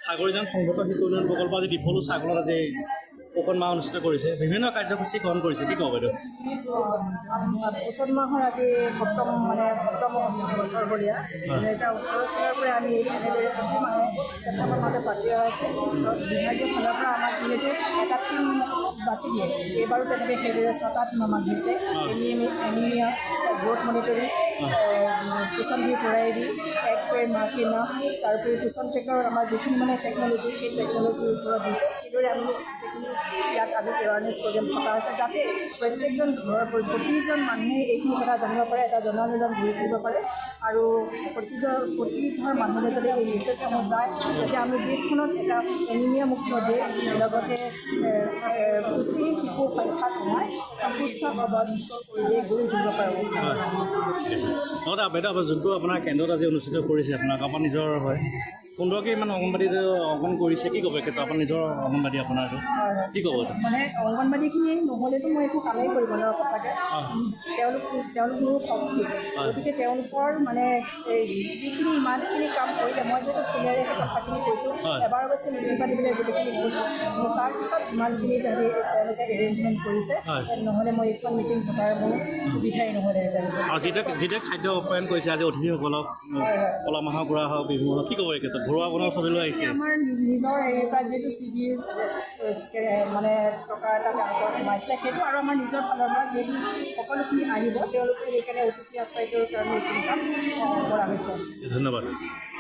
সাগৰীজান সংহত শিশু উন্নয়ন প্ৰকল্প আজি ডিফলো ছাগলত আজি পোষণ মাহ অনুষ্ঠিত কৰিছে, বিভিন্ন কাৰ্যসূচী গ্ৰহণ কৰিছে, কি ক'ব বাইদেউ? পোষণ মাহৰ আজি সপ্তম বছৰ বলীয়া 2018 চনৰ পৰা আমি এনেদৰে প্ৰতি মাহে ছেপ্টেম্বৰ মাহতে পাতি আছে। বিভাগীয় ফালৰ পৰা আমাক যিহেতু এটা থিম বাছি দিয়ে, এইবাৰো তেনেকৈ সেইদৰে 6টা থিম আমাক দিছে। এনিমিয়া, গ্ৰোথ মনিটৰিং, পোষণ ভি পঢ়াই দি, এক পেৰ মাহ কি মাহ, তাৰোপৰি পোষণ ট্ৰেকাৰ আমাৰ যিখিনি মানে টেকন'লজি, সেই টেকন'লজিৰ ওপৰত দিছে। সেইদৰে আমি সেইখিনি ইয়াত আজি এৱাৰনেছ প্ৰগ্ৰেম পতা হৈছে, যাতে প্ৰত্যেকজন ঘৰৰ প্ৰতিজন মানুহে এইখিনি কথা জানিব পাৰে, এটা জনানুদান ঘূৰি ফুৰিব পাৰে আৰু প্ৰতি ঘৰ মানুহে যদি এই মেছেজসমূহ যায়, তেতিয়া আমি দেশখনত এটা এনিমিয়া মুক্ত দেশ, লগতে পুষ্টিহীন শিশু সংখ্যা কমাই সুস্থ সবল দেশ গঢ়ি তুলিব পাৰোঁ। লগতে বাইদেউ যোনটো আপোনাৰ কেন্দ্ৰত আজি অনুষ্ঠিত কৰিছে, আপোনাক আপোনাৰ নিজৰ হয় সুন্দৰকৈ ইমান অংগনবাদী অংকন কৰিছে, কি ক'ব ক্ষেত্ৰত আপোনাৰ নিজৰ অংগনবাদী আপোনাৰটো কি ক'ব? মানে অংগনবাদীখিনি নহ'লেতো মই একো কামেই কৰিব নোৱাৰোঁ সঁচাকৈ। তেওঁলোক মোৰ শক্তি, গতিকে তেওঁলোকৰ মানে যিখিনি ইমানখিনি কাম কৰিলে, মই যিহেতু ফোনেৰে সেই কথাখিনি কৈছোঁ, এবাৰ অৱশ্যে মিটিং পাতিবলৈ গোটেইখিনি গ'ল, তাৰপিছত যিমানখিনি তেওঁলোকে এৰেঞ্জমেণ্ট কৰিছে, নহ'লে মই এইখন মিটিং পতাৰ মোৰ সুবিধাই নহ'লে। আৰু যেতিয়া খাদ্য আপ্যায়ন কৰিছে আজি অতিথিসকলক, কলা মাহৰ গুড়া হওক, বিভিন্ন কি ক'ব এই ক্ষেত্ৰত? ঘৰুৱা বনোৱা চলিলৈ আহিছে। আমাৰ নিজৰ হেৰিৰ পৰা যিহেতু চিডিৰ মানে টকা এটা তেওঁলোকৰ সোমাইছিলে, সেইটো আৰু আমাৰ নিজৰ ফালৰ পৰা যিহেতু সকলোখিনি আহিব, তেওঁলোকে সেইকাৰণে অতিথি আপ্যায়নৰ কাৰণে এইখিনি কাম কৰা হৈছে। ধন্যবাদ।